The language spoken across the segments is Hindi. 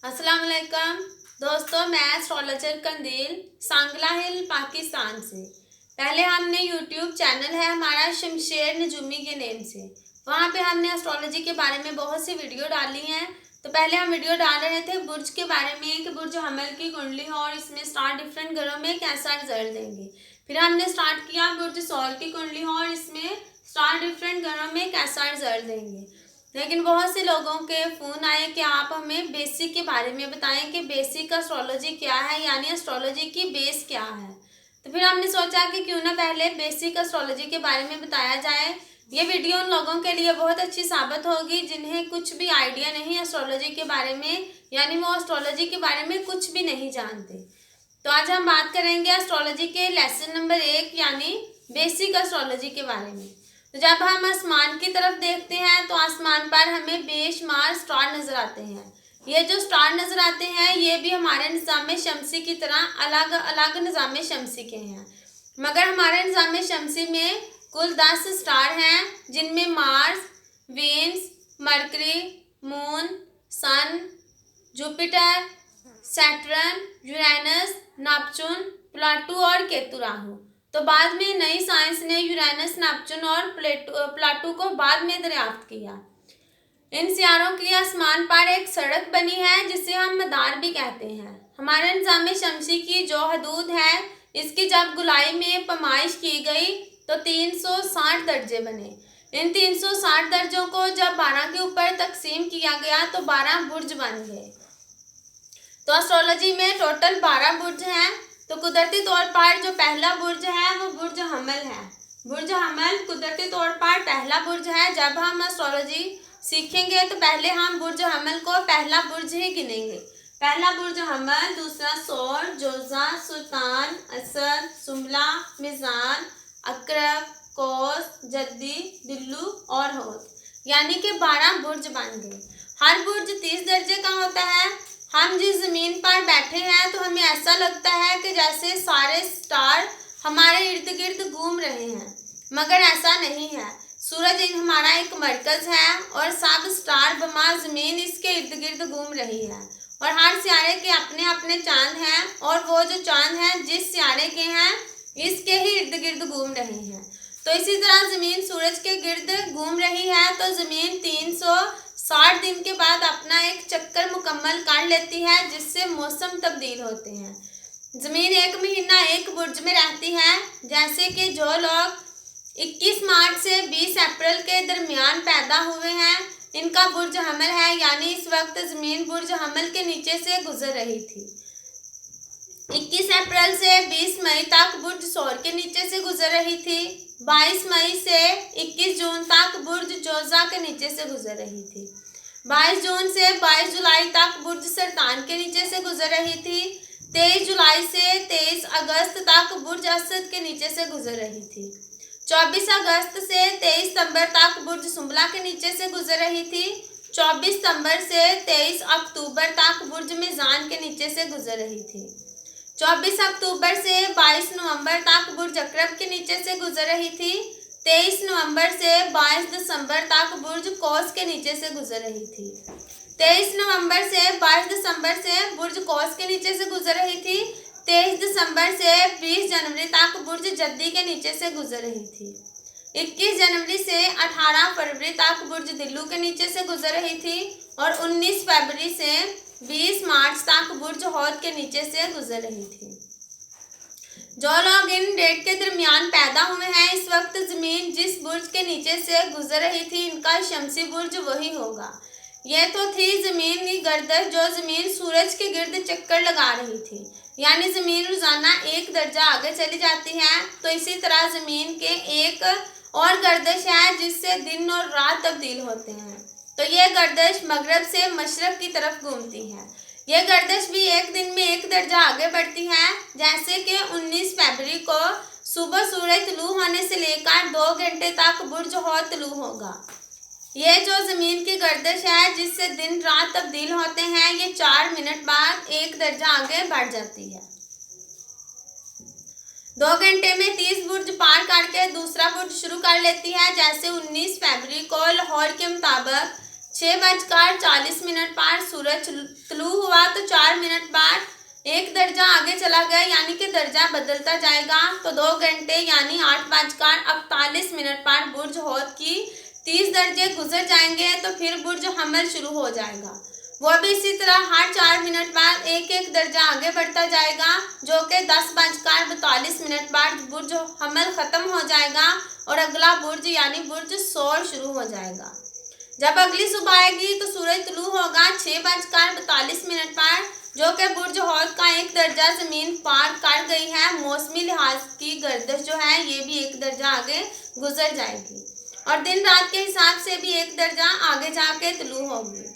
अस्सलाम वालेकुम दोस्तों, मैं एस्ट्रोलॉजर कंदील सांगला हिल पाकिस्तान से। पहले हमने यूट्यूब चैनल है हमारा शमशेर नजूमी के नेम से, वहाँ पे हमने एस्ट्रोलॉजी के बारे में बहुत सी वीडियो डाली हैं। तो पहले हम वीडियो डाल रहे थे बुर्ज के बारे में कि बुर्ज हमल की कुंडली हो और इसमें स्टार डिफरेंट घरों में कैसा रिजल्ट देंगे। फिर हमने स्टार्ट किया बुर्ज सौर की कुंडली हो और इसमें स्टार डिफरेंट घरों में कैसा रिजल्ट देंगे। लेकिन बहुत से लोगों के फ़ोन आए कि आप हमें बेसिक के बारे में बताएं कि बेसिक एस्ट्रोलॉजी क्या है, यानी एस्ट्रोलॉजी की बेस क्या है। तो फिर हमने सोचा कि क्यों ना पहले बेसिक एस्ट्रोलॉजी के बारे में बताया जाए। ये वीडियो उन लोगों के लिए बहुत अच्छी साबित होगी जिन्हें कुछ भी आइडिया नहीं एस्ट्रोलॉजी के बारे में, यानी वो एस्ट्रोलॉजी के बारे में कुछ भी नहीं जानते। तो आज हम बात करेंगे एस्ट्रोलॉजी के लेसन नंबर 1 यानी बेसिक एस्ट्रोलॉजी के बारे में। तो जब हम आसमान की तरफ देखते हैं तो आसमान पर हमें बेशुमार स्टार नजर आते हैं। ये जो स्टार नजर आते हैं ये भी हमारे निज़ाम शमसी की तरह अलग अलग निज़ाम शमसी के हैं, मगर हमारे निज़ाम शमसी में कुल 10 स्टार हैं, जिनमें Mars, Venus, Mercury, moon, sun, Jupiter, Saturn, Uranus, Neptune, Pluto और केतु राहु। तो बाद में नई साइंस ने यूरेनस, नेपच्यून और प्लूटो को बाद में दरियाफ्त किया। इन सियारों के आसमान पर एक सड़क बनी है जिसे हम मदार भी कहते हैं। हमारे निज़ाम शमसी की जो हदूद है इसकी जब गुलाई में पैमाइश की गई तो 360 दर्जे बने। इन 360 दर्जों को जब 12 के ऊपर तकसीम किया गया तो 12 बुर्ज बन गए। तो एस्ट्रोलॉजी में टोटल 12 बुर्ज हैं। तो कुदरती तौर पर जो पहला बुर्ज है वो बुर्ज हमल है। बुर्ज हमल कुदरती तौर पर पहला बुर्ज है। जब हम एस्ट्रोलॉजी सीखेंगे तो पहले हम बुर्ज हमल को पहला बुर्ज ही गिनेंगे। पहला बुर्ज हमल, दूसरा सौर, जोजा, सुल्तान, असद, सुमला, मिजान, अकरब, कौस, जद्दी, दिल्लू और हौत, यानी कि 12 बुर्ज बन गए। हर बुर्ज 30 दर्जे का होता है। हम जिस ज़मीन पर बैठे हैं तो हमें ऐसा लगता है कि जैसे सारे स्टार हमारे इर्द गिर्द घूम रहे हैं, मगर ऐसा नहीं है। सूरज हमारा एक मरकज़ है और सब स्टार बमा ज़मीन इसके इर्द गिर्द घूम रही है, और हर सियारे के अपने अपने चांद हैं, और वो जो चांद हैं जिस सियारे के हैं इसके ही इर्द गिर्द घूम रहे हैं। तो इसी तरह ज़मीन सूरज के गिर्द घूम रही है। तो ज़मीन 360 दिन के बाद अपना एक चक्कर मुकम्मल कर लेती है, जिससे मौसम तब्दील होते हैं। ज़मीन एक महीना एक बुर्ज में रहती है। जैसे कि जो लोग 21 मार्च से 20 अप्रैल के दरमियान पैदा हुए हैं इनका बुर्ज हमल है, यानी इस वक्त ज़मीन बुर्ज हमल के नीचे से गुजर रही थी। 21 अप्रैल से 20 मई तक बुर्ज सौर के नीचे से गुजर रही थी। 22 मई से 21 जून तक बुर्ज जोजा के नीचे से गुजर रही थी। 22 जून से 22 जुलाई तक बुर्ज सरतान के नीचे से गुजर रही थी। 23 जुलाई से 23 अगस्त तक बुर्ज असद के नीचे से गुजर रही थी। 24 अगस्त से 23 सितंबर तक बुर्ज सुंबला के नीचे से गुजर रही थी। 24 सितंबर से 23 अक्टूबर तक बुर्ज मिजान के नीचे से गुजर रही थी। 24 अक्टूबर से 22 नवंबर तक बुर्ज अकरब के नीचे से गुजर रही थी। 23 नवंबर से 22 दिसंबर तक बुर्ज कौस के नीचे से गुजर रही थी। 23 नवंबर से 22 दिसंबर से बुर्ज कौस के नीचे से गुजर रही थी। 23 दिसंबर से 20 जनवरी तक बुर्ज जद्दी के नीचे से गुजर रही थी। 21 जनवरी से 18 फरवरी तक बुर्ज दिल्लू के नीचे से गुजर रही थी, और 19 फरवरी से 20 मार्च तक बुर्ज हौद के नीचे से गुजर रही थी। जो लोग इन डेट के दरमियान पैदा हुए हैं इस वक्त ज़मीन जिस बुर्ज के नीचे से गुजर रही थी इनका शमसी बुर्ज वही होगा। यह तो थी ज़मीन की गर्दश जो ज़मीन सूरज के गिर्द चक्कर लगा रही थी, यानी ज़मीन रोज़ाना एक दर्जा आगे चली जाती है। तो इसी तरह ज़मीन के एक और गर्दश है जिससे दिन और रात तब्दील होते हैं। तो यह गर्दश मगरब से मशरक़ की तरफ घूमती है। यह गर्दश भी एक दिन में एक दर्जा आगे बढ़ती है। जैसे कि 19 फरवरी को सुबह सूरज तुलू होने से लेकर 2 घंटे तक बुर्ज हौद तुलू होगा। ये जो ज़मीन की गर्दश है जिससे दिन रात तब्दील होते हैं, ये 4 मिनट बाद एक दर्जा आगे बढ़ जाती है। 2 घंटे में 30 बुर्ज पार करके दूसरा बुर्ज शुरू कर लेती है। जैसे 19 फरवरी को लाहौर के मुताबिक 6:40 पर सूरज तुलू हुआ तो 4 मिनट बाद 1 दर्जा आगे चला गया, यानी कि दर्जा बदलता जाएगा। तो 2 घंटे यानी 8:48 पर बुर्ज हौद की 30 दर्जे गुजर जाएंगे तो फिर बुर्ज हमल शुरू हो जाएगा। वो भी इसी तरह हर 4 मिनट बाद एक एक दर्जा आगे बढ़ता जाएगा, जो कि 10:42 बाद बुर्ज हमल खत्म हो जाएगा और अगला बुर्ज यानी बुर्ज सौर शुरू हो जाएगा। जब अगली सुबह आएगी तो सूरज तुलू होगा 6:42 पर, जो कि बुर्ज हौद का 1 दर्जा जमीन पार कर गई है। मौसमी लिहाज की गर्दिश जो है ये भी 1 दर्जा आगे गुजर जाएगी और दिन रात के हिसाब से भी 1 दर्जा आगे जाके तुलू होगी।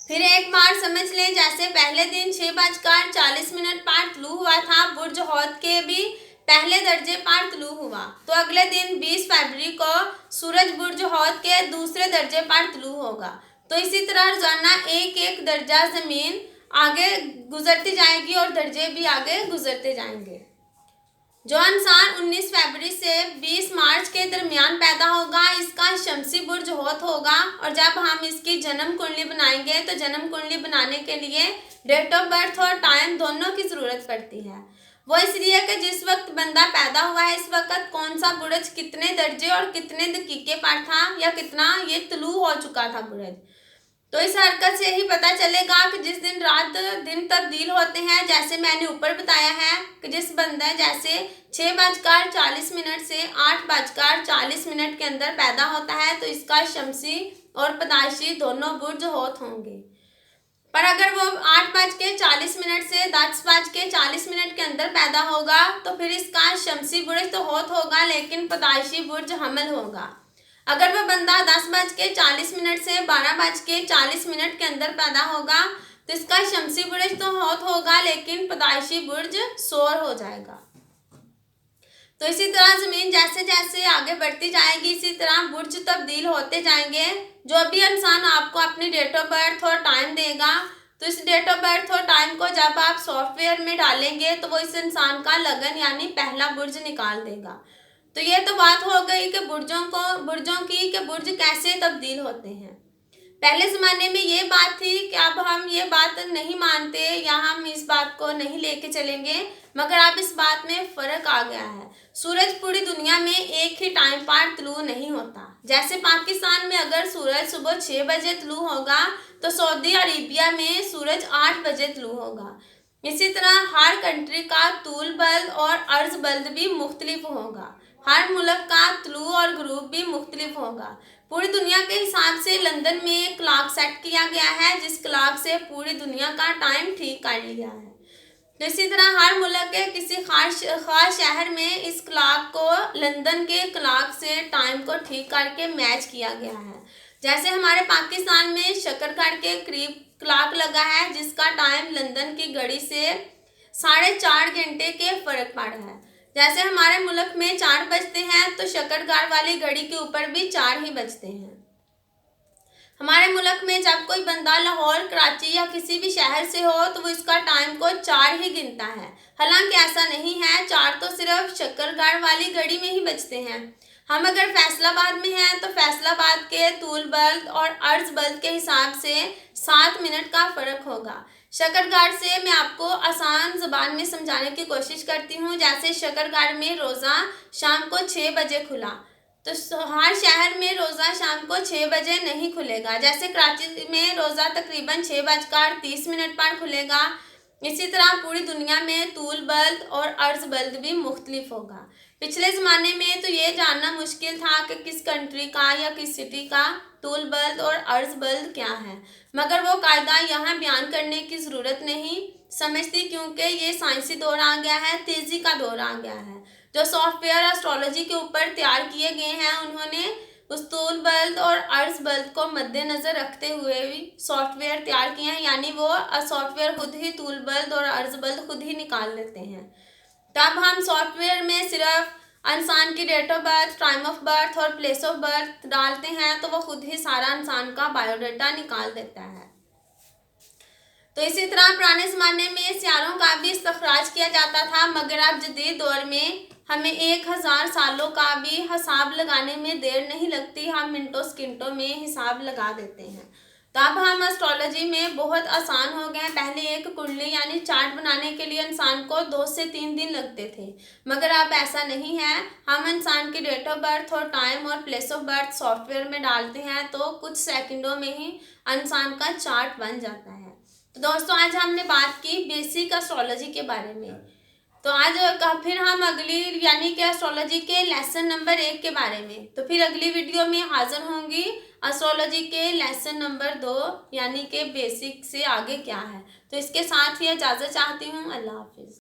फिर एक बार समझ लें, जैसे पहले दिन 6:40 पर तुलू हुआ था, बुर्ज हौद के भी पहले दर्जे पर तुलू हुआ, तो अगले दिन 20 फरवरी को सूरज बुर्ज हौद के दूसरे दर्जे पर तुलू होगा। तो इसी तरह रोजाना एक एक दर्जा जमीन आगे गुजरती जाएगी और दर्जे भी आगे गुजरते जाएंगे। जो इंसान 19 फरवरी से 20 मार्च के दरमियान पैदा होगा, इसका शमसी बुर्ज हौद होगा और जब हम इसकी जन्म कुंडली बनाएंगे तो जन्म कुंडली बनाने के लिए डेट ऑफ बर्थ और टाइम दोनों की ज़रूरत पड़ती है। वो इसलिए कि जिस वक्त बंदा पैदा हुआ है इस वक्त कौन सा बुर्ज कितने दर्जे और कितने दकीके पर था या कितना ये तुलू हो चुका था बुर्ज। तो इस हरकत से ही पता चलेगा कि जिस दिन रात दिन तब्दील होते हैं, जैसे मैंने ऊपर बताया है कि जिस बंदा जैसे 6:40 से 8:40 के अंदर पैदा होता है तो इसका शमसी और पैदाइशी दोनों बुर्ज हौद होंगे। पर अगर वो 8:40 से 10:40 के अंदर पैदा होगा तो फिर इसका शमसी बुर्ज तो हौद होगा लेकिन पैदाइशी बुर्ज हमल होगा। अगर वह बंदा 10:40 से 12:40 के अंदर पैदा होगा तो इसका शमसी बुर्ज तो हौद होगा लेकिन पैदाइशी बुर्ज सौर हो जाएगा। तो इसी तरह ज़मीन जैसे जैसे आगे बढ़ती जाएगी इसी तरह बुर्ज तब्दील होते जाएंगे। जो भी इंसान आपको अपनी डेट ऑफ बर्थ और टाइम देगा तो इस डेट ऑफ बर्थ और टाइम को जब आप सॉफ्टवेयर में डालेंगे तो वो इस इंसान का लगन यानी पहला बुर्ज निकाल देगा। तो ये तो बात हो गई कि बुर्जों की कि बुर्ज कैसे तब्दील होते हैं। पहले ज़माने में ये बात थी कि अब हम ये बात नहीं मानते या हम इस बात को नहीं लेके चलेंगे, मगर अब इस बात में फ़र्क आ गया है। सूरज पूरी दुनिया में एक ही टाइम पर तुलू नहीं होता। जैसे पाकिस्तान में अगर सूरज सुबह 6 बजे तुलू होगा तो सऊदी अरेबिया में सूरज 8 बजे तुलू होगा। इसी तरह हर कंट्री का तूल बल्द और अर्ज बल्द भी मुख्तलिफ होगा। हर मुल्क का तुलू और गुरूब भी मुख्तलिफ होगा। पूरी दुनिया के हिसाब से लंदन में एक क्लॉक सेट किया गया है जिस क्लॉक से पूरी दुनिया का टाइम ठीक कर लिया है। तो इसी तरह हर मुल्क के किसी खास शहर में इस क्लॉक को लंदन के क्लॉक से टाइम को ठीक करके मैच किया गया है। जैसे हमारे पाकिस्तान में शकरगढ़ के करीब क्लॉक लगा है जिसका टाइम लंदन की घड़ी से 4.5 घंटे के फ़र्क पड़ा है। जैसे हमारे मुल्क में 4 बजते हैं तो शकरगढ़ वाली घड़ी के ऊपर भी 4 ही बजते हैं। हमारे मुल्क में जब कोई बंदा लाहौर, कराची या किसी भी शहर से हो तो वो इसका टाइम को 4 ही गिनता है। हालांकि ऐसा नहीं है, 4 तो सिर्फ शकरगढ़ वाली घड़ी में ही बजते हैं। हम अगर फैसलाबाद में हैं तो फैसलाबाद के तूल बल्द और अर्ज बल्द के हिसाब से 7 मिनट का फ़र्क होगा। शकरगढ़ से मैं आपको आसान ज़बान में समझाने की कोशिश करती हूँ। जैसे शकरगढ़ में रोज़ा शाम को 6 बजे खुला तो हर शहर में रोज़ा शाम को 6 बजे नहीं खुलेगा। जैसे कराची में रोज़ा तकरीबन 6:30 पर खुलेगा। इसी तरह पूरी दुनिया में तूल बल्द और अर्ज बल्द भी मुख्तलिफ होगा। पिछले ज़माने में तो ये जानना मुश्किल था कि किस कंट्री का या किस सिटी का तूल बल्द और अर्ज बल्द क्या है, मगर वो कायदा यहाँ बयान करने की ज़रूरत नहीं समझती क्योंकि ये साइंसी दौर आ गया है, तेज़ी का दौर आ गया है। जो सॉफ्टवेयर एस्ट्रोलॉजी के ऊपर तैयार किए गए हैं उन्होंने उस तूल बल्द और अर्ज बल्द को मद्देनज़र रखते हुए भी सॉफ्टवेयर तैयार किए हैं, यानी वो सॉफ्टवेयर खुद ही तूल बल्द और अर्ज बल्द खुद ही निकाल लेते हैं। तब हम सॉफ्टवेयर में सिर्फ इंसान की date of birth, time of birth और प्लेस ऑफ बर्थ डालते हैं तो वो खुद ही सारा इंसान का बायोडाटा निकाल देता है। तो इसी तरह पुराने ज़माने में सियारों का भी इस्तखराज किया जाता था, मगर अब जदीद दौर में हमें 1000 सालों का भी हिसाब लगाने में देर नहीं लगती, हम मिनटों सेकंडों में हिसाब लगा देते हैं। तो अब हम एस्ट्रोलॉजी में बहुत आसान हो गए हैं। पहले एक कुंडली यानी चार्ट बनाने के लिए इंसान को 2 से 3 दिन लगते थे, मगर अब ऐसा नहीं है। हम इंसान की डेट ऑफ बर्थ और टाइम और प्लेस ऑफ बर्थ सॉफ्टवेयर में डालते हैं तो कुछ सेकंडों में ही इंसान का चार्ट बन जाता है। तो दोस्तों, आज हमने बात की बेसिक एस्ट्रोलॉजी के बारे में। तो आज फिर हम अगली यानी कि एस्ट्रोलॉजी के लेसन नंबर 1 के बारे में, तो फिर अगली वीडियो में हाजिर होंगी एस्ट्रोलॉजी के लेसन नंबर 2 यानी कि बेसिक से आगे क्या है। तो इसके साथ ही इजाज़त चाहती हूँ। अल्लाह हाफिज़।